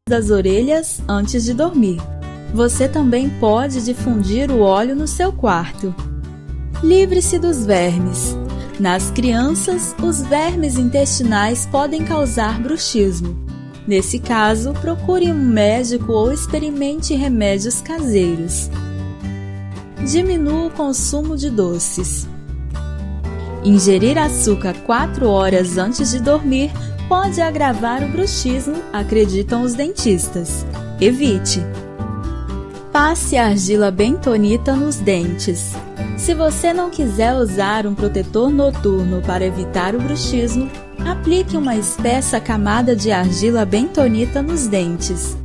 das orelhas antes de dormir. Você também pode difundir o óleo no seu quarto. Livre-se dos vermes. Nas crianças, os vermes intestinais podem causar bruxismo. Nesse caso, procure um médico ou experimente remédios caseiros. Diminua o consumo de doces. Ingerir açúcar 4 horas antes de dormir pode agravar o bruxismo, acreditam os dentistas. Evite. Passe argila bentonita nos dentes. Se você não quiser usar um protetor noturno para evitar o bruxismo, aplique uma espessa camada de argila bentonita nos dentes.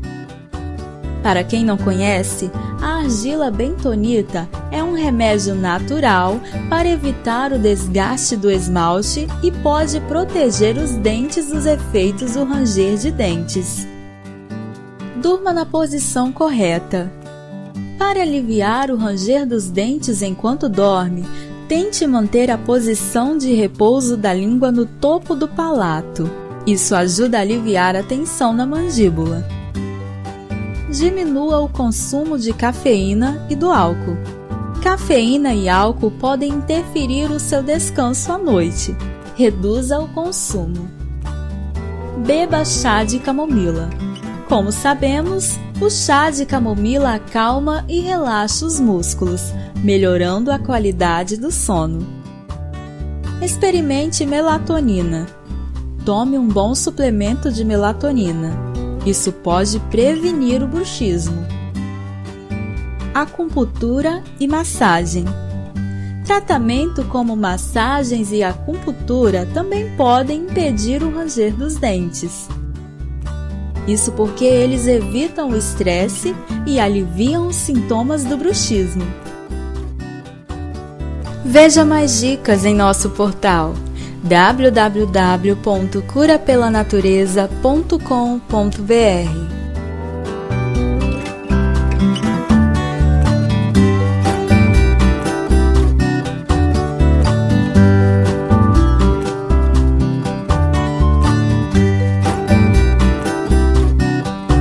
Para quem não conhece, a argila bentonita é um remédio natural para evitar o desgaste do esmalte e pode proteger os dentes dos efeitos do ranger de dentes. Durma na posição correta. Para aliviar o ranger dos dentes enquanto dorme, tente manter a posição de repouso da língua no topo do palato. Isso ajuda a aliviar a tensão na mandíbula. Diminua o consumo de cafeína e do álcool. Cafeína e álcool podem interferir o seu descanso à noite. Reduza o consumo. Beba chá de camomila. Como sabemos, o chá de camomila acalma e relaxa os músculos, melhorando a qualidade do sono. Experimente melatonina. Tome um bom suplemento de melatonina. Isso pode prevenir o bruxismo. Acupuntura e massagem. Tratamento como massagens e acupuntura também podem impedir o ranger dos dentes. Isso porque eles evitam o estresse e aliviam os sintomas do bruxismo. Veja mais dicas em nosso portal www.curapelanatureza.com.br.